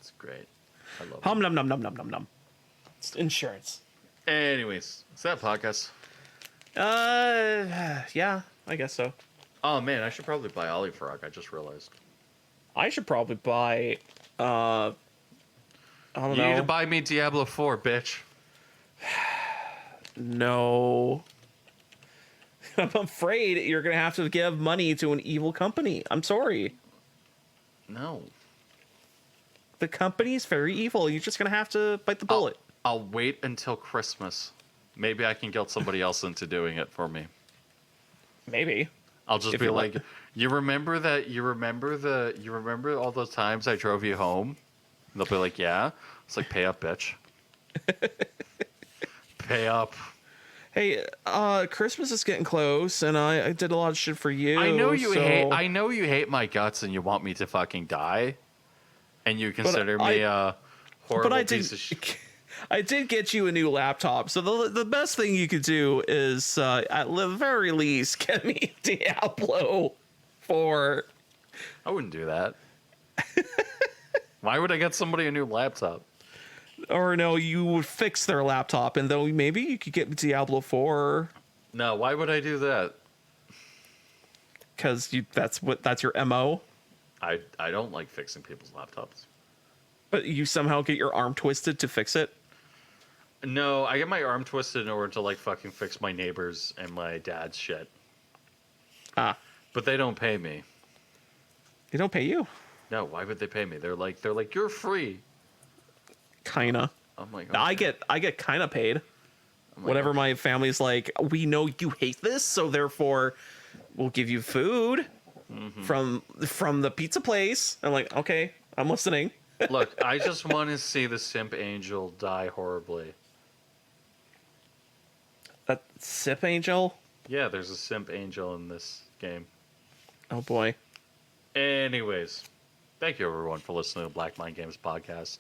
It's great. I love it. Num num num num num num. It's insurance. Anyways, is that a podcast? Yeah, I guess so. Oh man, I should probably buy Ollie Frog. I just realized. I should probably buy. I don't You know. need to buy me Diablo 4, bitch. No. I'm afraid you're gonna have to give money to an evil company. I'm sorry. No. The company's very evil. You're just gonna have to bite the bullet. I'll wait until Christmas. Maybe I can guilt somebody else into doing it for me. Maybe. I'll just If be you like, like- you remember all those times I drove you home? And they'll be like, yeah. It's like, pay up, bitch. Pay up. Hey, Christmas is getting close, and I did a lot of shit for you. I know you so- hate my guts and you want me to fucking die. And you consider me a horrible But I piece of did. shit. I did get you a new laptop, so the best thing you could do is, at the very least, get me Diablo 4. I wouldn't do that. Why would I get somebody a new laptop? Or no, you would fix their laptop, and though maybe you could get Diablo 4 No, why would I do that? because that's your MO. I don't like fixing people's laptops. But you somehow get your arm twisted to fix it. No, I get my arm twisted in order to like fucking fix my neighbors and my dad's shit. Ah, But they don't pay me. they don't pay you. No, why would they pay me? They're like you're free. Kinda. I'm like, I okay. get kinda paid. I'm like, Whenever okay. my family's like, we know you hate this, so therefore we'll give you food from the pizza place. I'm like, okay, I'm listening. Look, I just want to see the simp angel die horribly. That Sip Angel? Yeah, there's a simp angel in this game. Oh boy. Anyways, thank you everyone for listening to Black Mind Games podcast.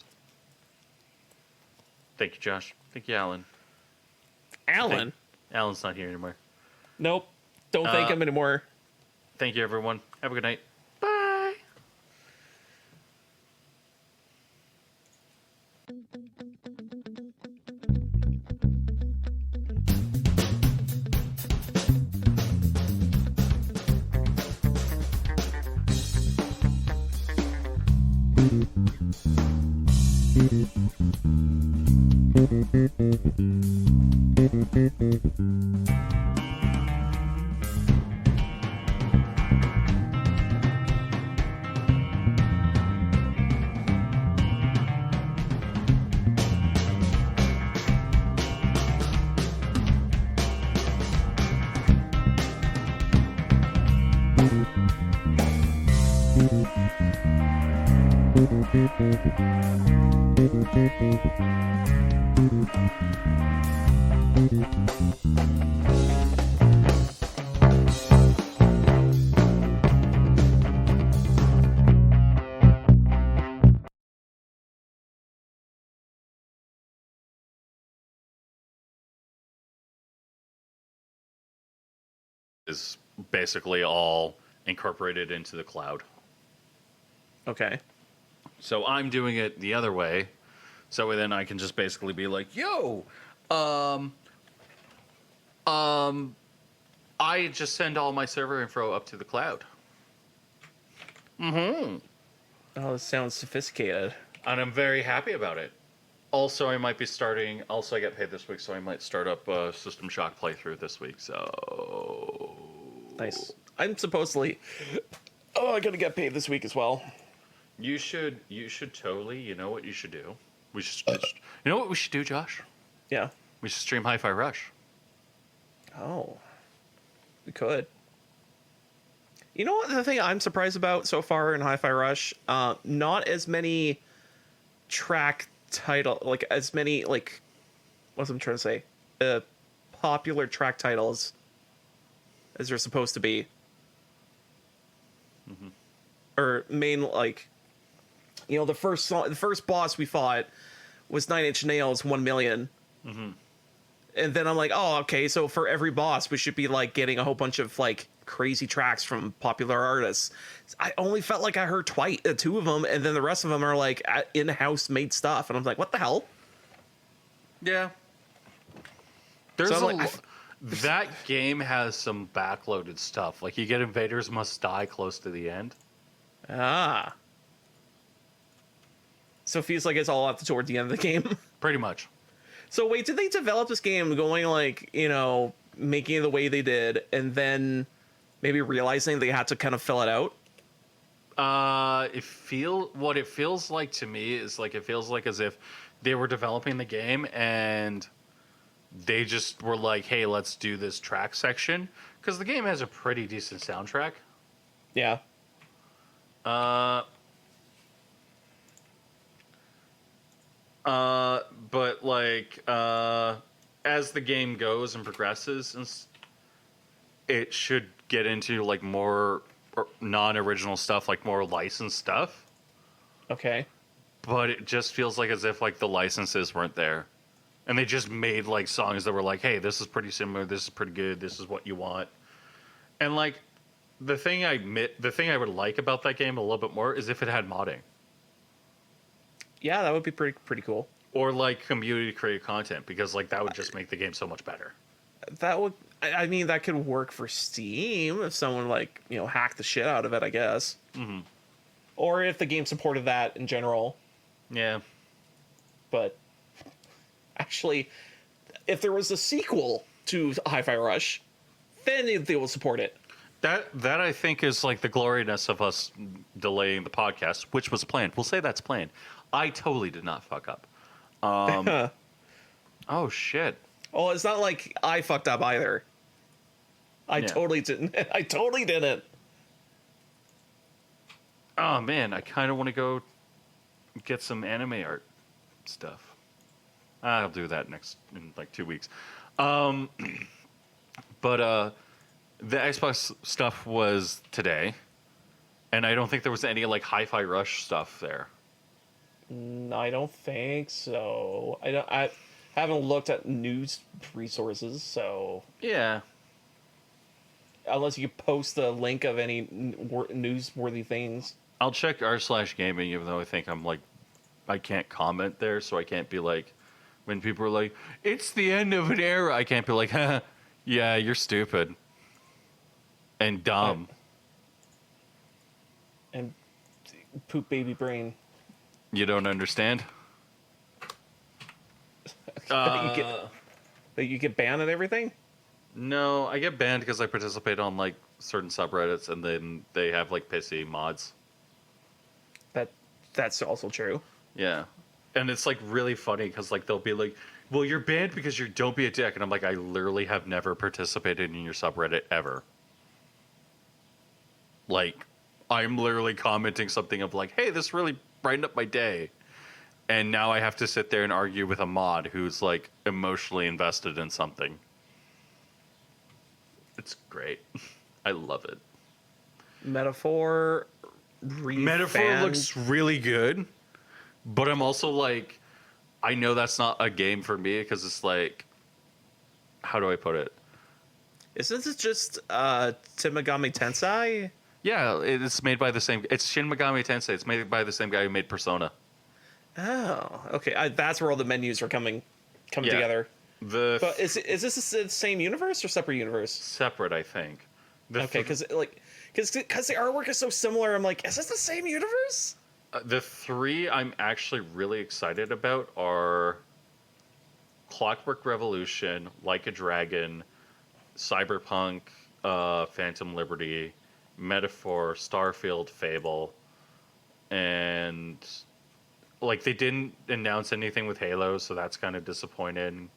Thank you, Josh. Thank you, Alan. Alan? Alan's not here anymore. Nope. Don't thank him anymore. Thank you, everyone. Have a good night. Bye. Is basically all incorporated into the cloud. Okay. So I'm doing it the other way. So then I can just basically be like, yo, um, I just send all my server info up to the cloud. Mm-hmm. Oh, this sounds sophisticated. And I'm very happy about it. Also, I might be starting. Also, I get paid this week, so I might start up a System Shock playthrough this week. So Nice. I'm supposedly. Oh, I gotta get paid this week as well. you should totally. You know what you should do? We should. You know what we should do, Josh? Yeah. We should stream Hi-Fi Rush. Oh. We could. You know what? The thing I'm surprised about so far in Hi-Fi Rush, not as many track title, like as many like, what's I'm trying to say, popular track titles as they're supposed to be, or main like, you know, the first boss we fought was 9 Inch Nails 1 Million. And then I'm like, oh, okay, so for every boss, we should be like getting a whole bunch of like crazy tracks from popular artists. I only felt like I heard two of them, and then the rest of them are like in-house made stuff, and I'm like, what the hell? Yeah. There's So I'm like, that game has some backloaded stuff. Like you get Invaders Must Die close to the end. Ah. So it feels like it's all up toward the end of the game. Pretty much. So wait, did they develop this game going like, you know, making it the way they did, and then maybe realizing they had to kind of fill it out? What it feels like to me is like it feels like as if they were developing the game and they just were like, hey, let's do this track section, because the game has a pretty decent soundtrack. Yeah. But like as the game goes and progresses, it should get into like more non-original stuff, like more licensed stuff. Okay. But it just feels like as if like the licenses weren't there, and they just made like songs that were like, hey, this is pretty similar, this is pretty good, this is what you want. And like the thing I would like about that game a little bit more is if it had modding. Yeah, that would be pretty cool. Or like community created content, because like that would just make the game so much better. That would, I mean, that could work for Steam if someone like, you know, hacked the shit out of it, I guess. Mm-hmm. Or if the game supported that in general. Yeah. But actually, if there was a sequel to Hi-Fi Rush, then they will support it. That I think is like the gloriness of us delaying the podcast, which was planned. We'll say that's planned. I totally did not fuck up. Oh shit. Oh, it's not like I fucked up either. I totally didn't. I totally didn't. Oh man, I kind of want to go get some anime art stuff. I'll do that in like 2 weeks. But the Xbox stuff was today, and I don't think there was any like Hi-Fi Rush stuff there. I don't think so. I haven't looked at news resources, so Yeah. unless you post a link of any newsworthy things. I'll check r/gaming, even though I think I'm like, I can't comment there, so I can't be like, when people are like, it's the end of an era, I can't be like, yeah, you're stupid and dumb. And poop baby brain. You don't understand? That you get banned and everything? No, I get banned because I participate on like certain subreddits, and then they have like pissy mods. That's also true. Yeah. And it's like really funny because like they'll be like, well, you're banned because you don't be a dick. And I'm like, I literally have never participated in your subreddit ever. Like, I'm literally commenting something of like, hey, this really brightened up my day. And now I have to sit there and argue with a mod who's like emotionally invested in something. It's great. I love it. Metaphor Looks really good, but I'm also like, I know that's not a game for me because it's like, how do I put it? Isn't it just Tamagami Tensei? Yeah, it's made by the same. It's Shin Megami Tensei. It's made by the same guy who made Persona. Oh, okay. That's where all the menus are coming Yeah. together. The But is this the same universe or separate universe? separate, I think. Okay, because the artwork is so similar. I'm like, is this the same universe? The three I'm actually really excited about are Clockwork Revolution, Like a Dragon, Cyberpunk, Phantom Liberty, Metaphor, Starfield, Fable, and like they didn't announce anything with Halo, so that's kind of disappointing.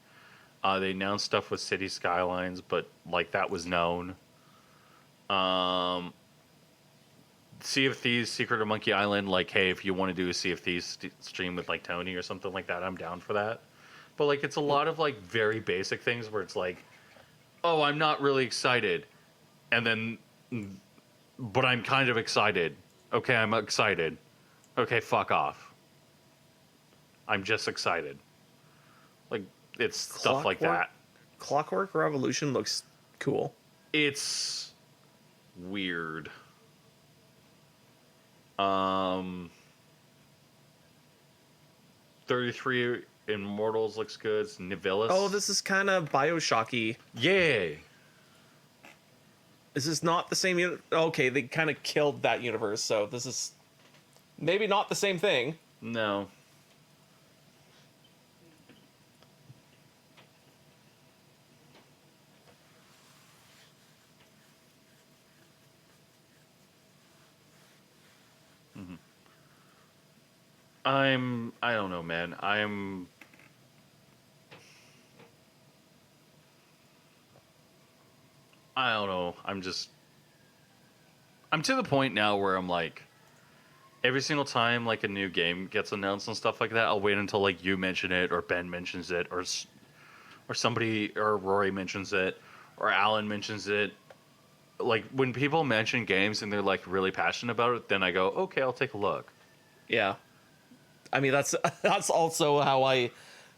They announced stuff with City Skylines, but like that was known. Um, Sea of Thieves, Secret of Monkey Island, like, hey, if you want to do a Sea of Thieves stream with like Tony or something like that, I'm down for that. But like, it's a lot of like very basic things where it's like, oh, I'm not really excited, and then, but I'm kind of excited. Okay, I'm excited. Okay, fuck off. I'm just excited. Like, it's stuff like that. Clockwork Revolution looks cool. It's weird. 33 Immortals looks good. It's Nivelis. Oh, this is kind of Bioshocky. Yay. Is this not the same Okay, they kind of killed that universe, so this is maybe not the same thing. No. I don't know, man. I don't know. I'm to the point now where I'm like, every single time like a new game gets announced and stuff like that, I'll wait until like you mention it or Ben mentions it or somebody or Rory mentions it or Alan mentions it. Like when people mention games and they're like really passionate about it, then I go, okay, I'll take a look. Yeah. I mean, that's also how I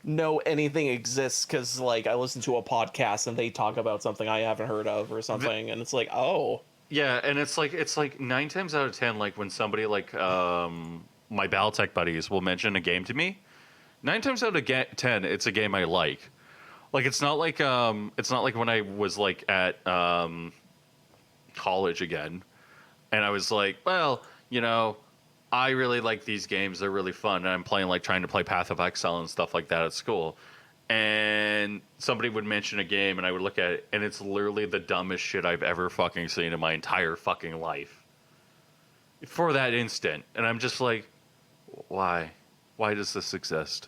know anything exists, because like I listen to a podcast and they talk about something I haven't heard of or something, and it's like, oh. Yeah, and it's like 9 times out of 10, like when somebody like my Battletech buddies will mention a game to me, 9 times out of 10, it's a game I like. Like it's not like when I was like at college again, and I was like, well, you know, I really like these games. They're really fun, and I'm playing like trying to play Path of Exile and stuff like that at school. And somebody would mention a game, and I would look at it, and it's literally the dumbest shit I've ever fucking seen in my entire fucking life. For that instant, and I'm just like, why? Why does this exist?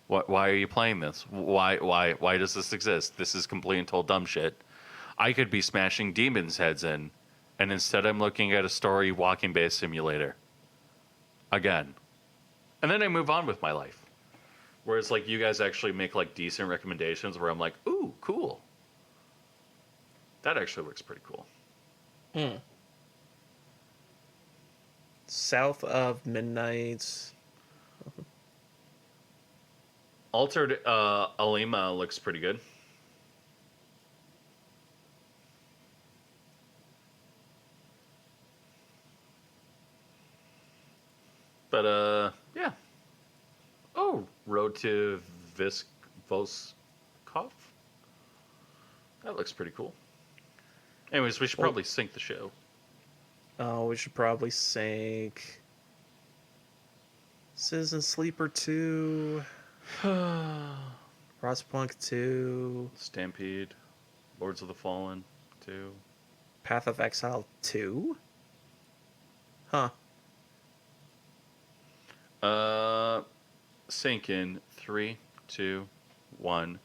Why are you playing this? Why does this exist? This is complete and total dumb shit. I could be smashing demons' heads in, and instead I'm looking at a story walking-based simulator. Again. And then I move on with my life. Whereas, like, you guys actually make, like, decent recommendations where I'm like, ooh, cool. That actually looks pretty cool. South of Midnight. Altered Alima looks pretty good. But, yeah. Oh, Road to Voskov? That looks pretty cool. Anyways, we should probably sync the show. Oh, we should probably sync Citizen Sleeper 2, Frostpunk 2, Stampede, Lords of the Fallen 2. Path of Exile 2? Huh. Sync in 3, 2, 1.